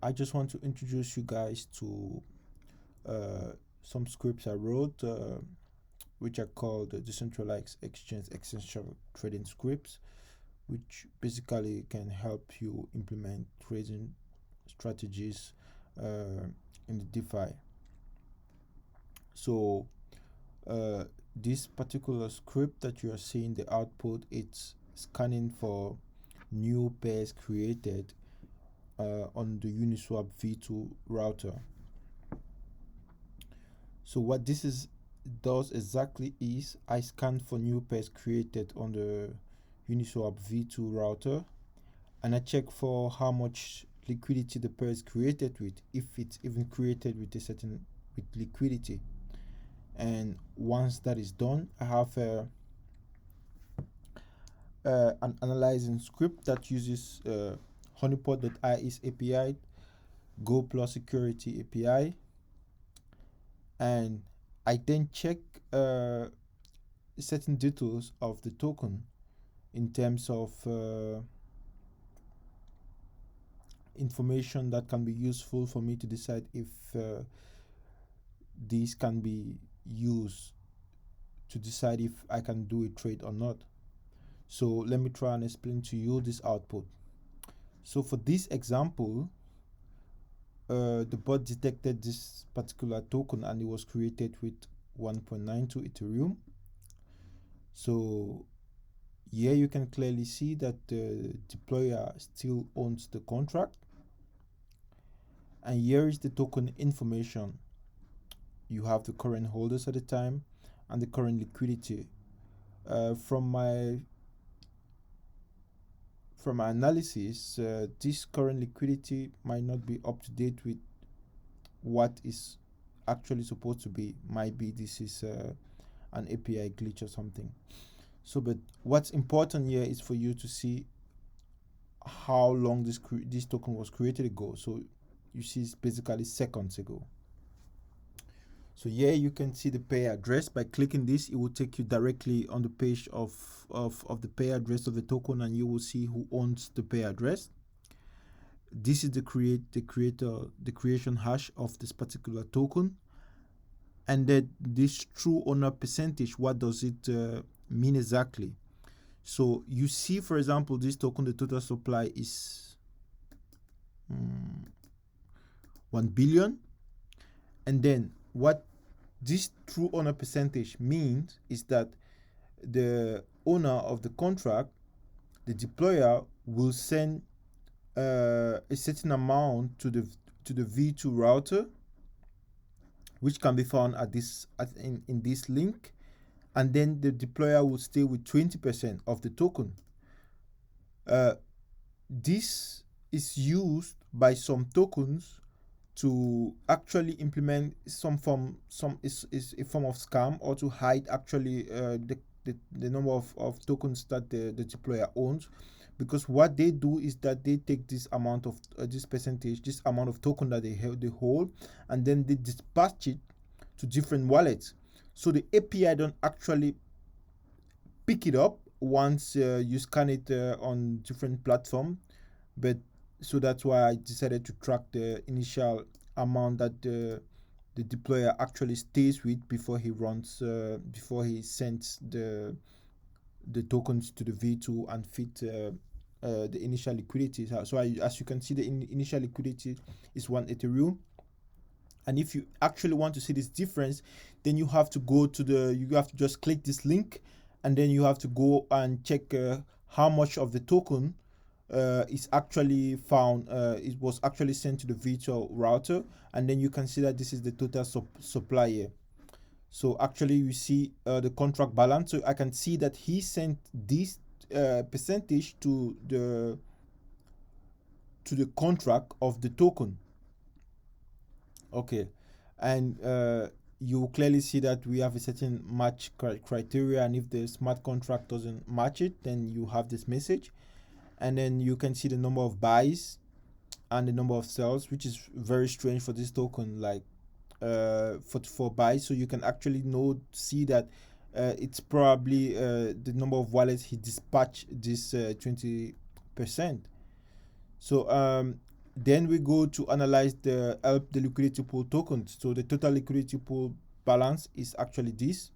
I just want to introduce you guys to some scripts I wrote, which are called decentralized exchange essential trading scripts, which basically can help you implement trading strategies in the DeFi. So this particular script that you are seeing, the output, it's scanning for new pairs created on the Uniswap V2 router. So what this does exactly is I scan for new pairs created on the Uniswap V2 router, and I check for how much liquidity the pair is created with, if it's even created with a certain liquidity. And once that is done, I have an analyzing script that uses honeypot.is API, Go Plus Security API, and I then check certain details of the token in terms of information that can be useful for me to decide if these can be used to decide if I can do a trade or not. So let me try and explain to you this output. So for this example, the bot detected this particular token and it was created with 1.92 Ethereum. So here you can clearly see that the deployer still owns the contract. And here is the token information. You have the current holders at the time and the current liquidity. From my analysis, this current liquidity might not be up to date with what is actually supposed to be. Might be this is an API glitch or something. So, but what's important here is for you to see how long this token was created ago. So you see it's basically seconds ago. So here you can see the pay address. By clicking this, it will take you directly on the page of the pay address of the token, and you will see who owns the pay address. This is the creation hash of this particular token. And then this true owner percentage, what does it mean exactly? So you see, for example, this token, the total supply is 1 billion. And then what this true owner percentage means is that the owner of the contract, the deployer, will send a certain amount to the V2 router, which can be found in this link, and then the deployer will stay with 20% of the token. This is used by some tokens to actually implement some form is a form of scam, or to hide actually the number of tokens that the deployer owns, because what they do is that they take this amount of this percentage, this amount of token that they hold, and then they dispatch it to different wallets. So the API don't actually pick it up once you scan it on different platform, but so that's why I decided to track the initial amount that the deployer actually stays with before he sends the tokens to the V2 and fit the initial liquidity. So as you can see, the initial liquidity is 1 Ethereum. And if you actually want to see this difference, then you have to go to you have to just click this link, and then you have to go and check how much of the token is actually found. It was actually sent to the virtual router, and then you can see that this is the total supply here. So actually you see the contract balance. So I can see that he sent this percentage to the contract of the token. Okay, and you clearly see that we have a certain match criteria, and if the smart contract doesn't match it, then you have this message. And then you can see the number of buys and the number of sells, which is very strange for this token, like for buys. So you can actually see that it's probably the number of wallets he dispatched this 20%. So Then we go to analyze the liquidity pool tokens. So the total liquidity pool balance is actually this.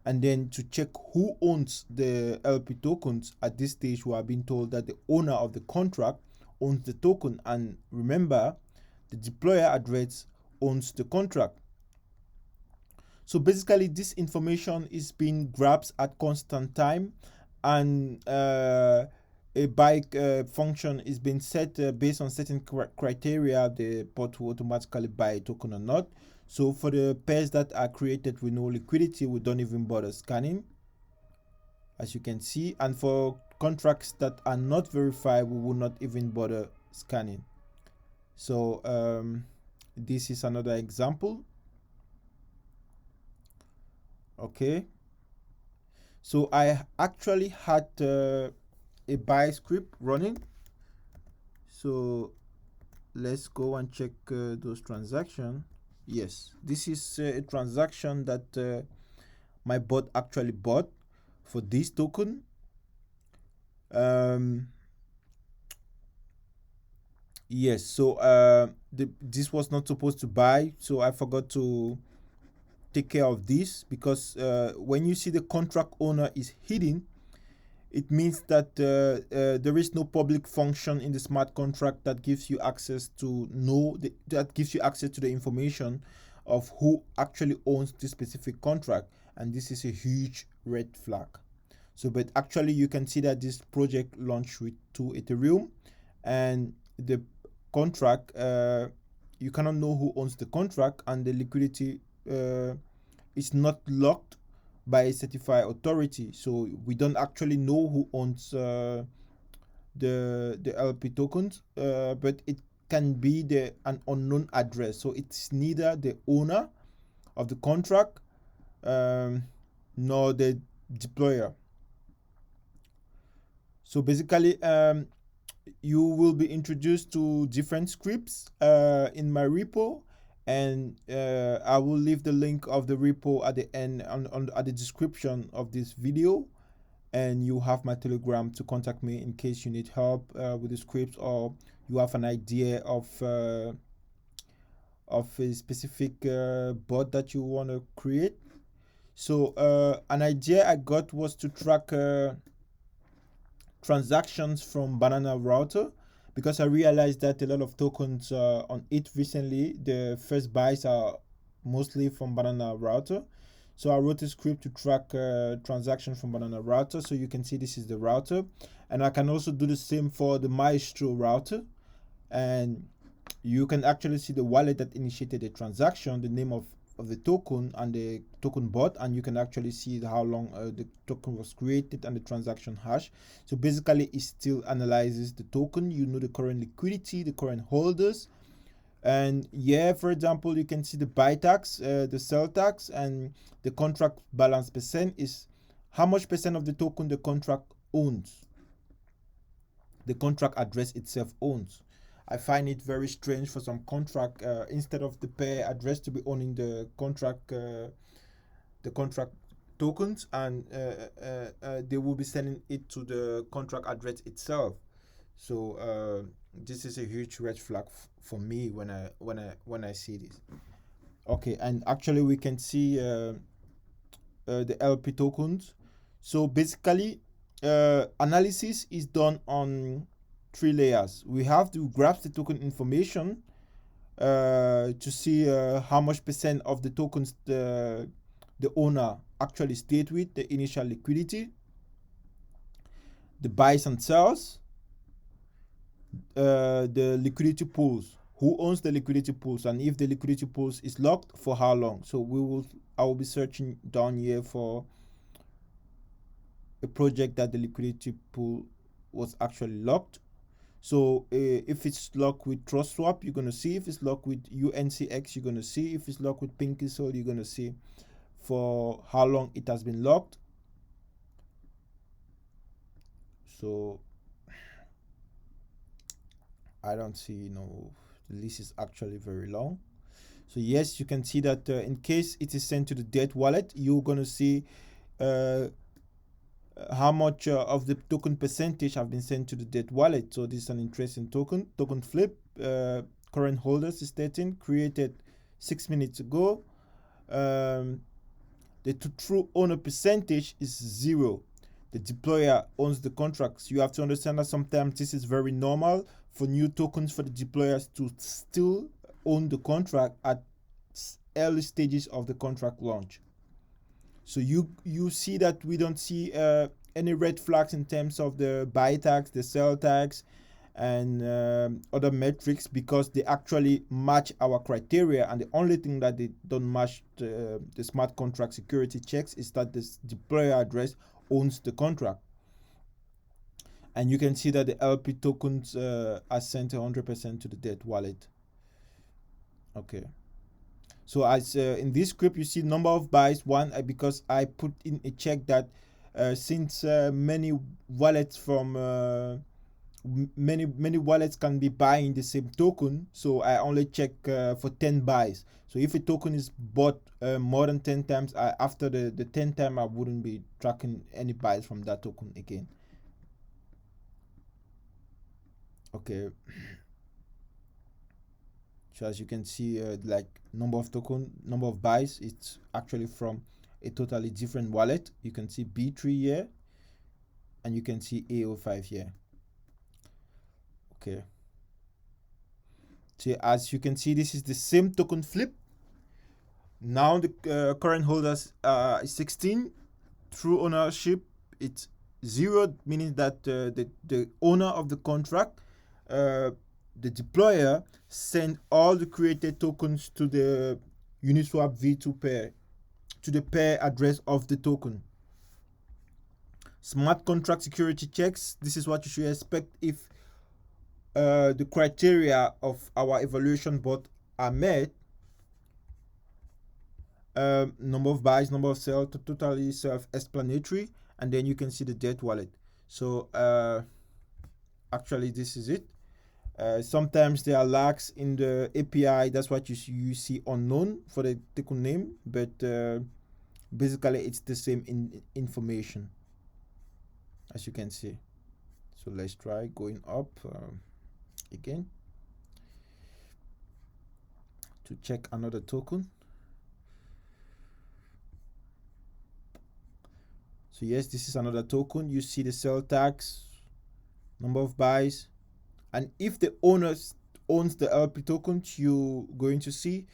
And then to check who owns the LP tokens, at this stage we are being told that the owner of the contract owns the token. And remember, the deployer address owns the contract. So basically this information is being grabbed at constant time, and a buy function is being set based on certain criteria. The bot will automatically buy a token or not. So for the pairs that are created with no liquidity, we don't even bother scanning, as you can see. And for contracts that are not verified, we will not even bother scanning. So this is another example. Okay, so I actually had a buy script running. So let's go and check those transactions. Yes, this is a transaction that my bot actually bought for this token. Yes, so this was not supposed to buy, so I forgot to take care of this, because when you see the contract owner is hidden, it means that there is no public function in the smart contract that gives you access to the information of who actually owns this specific contract, and this is a huge red flag. So, but actually you can see that this project launched with 2 Ethereum, and the contract, you cannot know who owns the contract, and the liquidity is not locked by a certified authority. So we don't actually know who owns the LP tokens, but it can be an unknown address. So it's neither the owner of the contract nor the deployer. So basically, you will be introduced to different scripts in my repo, and I will leave the link of the repo at the end at the description of this video, and you have my Telegram to contact me in case you need help with the scripts, or you have an idea of a specific bot that you want to create. So an idea I got was to track transactions from Banana Router, because I realized that a lot of tokens on it recently, the first buys are mostly from Banana Router. So I wrote a script to track transactions from Banana Router. So you can see this is the router, and I can also do the same for the Maestro router, and you can actually see the wallet that initiated the transaction, the name of the token and the token bot, and you can actually see how long the token was created and the transaction hash. So basically it still analyzes the token. You know the current liquidity, the current holders, and yeah, for example, you can see the buy tax, the sell tax, and the contract balance percent is how much percent of the token the contract owns, the contract address itself owns. I find it very strange for some contract, instead of the pair address to be owning the contract tokens, and they will be sending it to the contract address itself. So this is a huge red flag for me when I see this. Okay, and actually we can see the LP tokens. So basically, analysis is done on 3 layers. We have to grasp the token information to see how much percent of the tokens the owner actually stayed with, the initial liquidity, the buys and sells, the liquidity pools, who owns the liquidity pools, and if the liquidity pools is locked, for how long. So I will be searching down here for a project that the liquidity pool was actually locked. So if it's locked with TrustSwap, you're going to see. If it's locked with UNCX, you're going to see. If it's locked with PinkySword, you're going to see for how long it has been locked. So I don't see, the list is actually very long. So yes, you can see that in case it is sent to the debt wallet, you're going to see how much of the token percentage have been sent to the debt wallet. So this is an interesting token flip. current holders is 13, created 6 minutes ago. The true owner percentage is 0. The deployer owns the contracts. You have to understand that sometimes this is very normal for new tokens for the deployers to still own the contract at early stages of the contract launch. So you see that we don't see any red flags in terms of the buy tags, the sell tags, and other metrics, because they actually match our criteria. And the only thing that they don't match the smart contract security checks is that this deployer address owns the contract. And you can see that the LP tokens are sent 100% to the debt wallet. Okay. So as in this script, you see number of buys 1, because I put in a check that since many wallets from many wallets can be buying the same token, so I only check for 10 buys. So if a token is bought more than 10 times, after the 10th time, I wouldn't be tracking any buys from that token again. Okay. So as you can see, like number of buys, it's actually from a totally different wallet. You can see B3 here, and you can see A05 here. Okay. So as you can see, this is the same token flip. Now the current holders is 16. True ownership, it's 0, meaning that the owner of the contract, the deployer, send all the created tokens to the Uniswap V2 pair, to the pair address of the token. Smart contract security checks, this is what you should expect if the criteria of our evaluation bot are met. Number of buys, number of sales, totally self-explanatory, and then you can see the debt wallet. So actually this is it. Sometimes there are lags in the API. That's what you see unknown for the token name, but basically it's the same information, as you can see. So let's try going up again to check another token. So yes, this is another token. You see the sell tags, number of buys, and if the owner owns the LP tokens, you're going to see.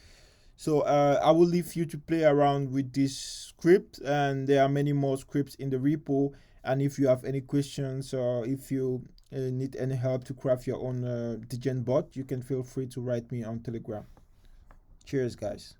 So I will leave you to play around with this script, and there are many more scripts in the repo. And if you have any questions, or if you need any help to craft your own Degen bot, you can feel free to write me on Telegram. Cheers, guys.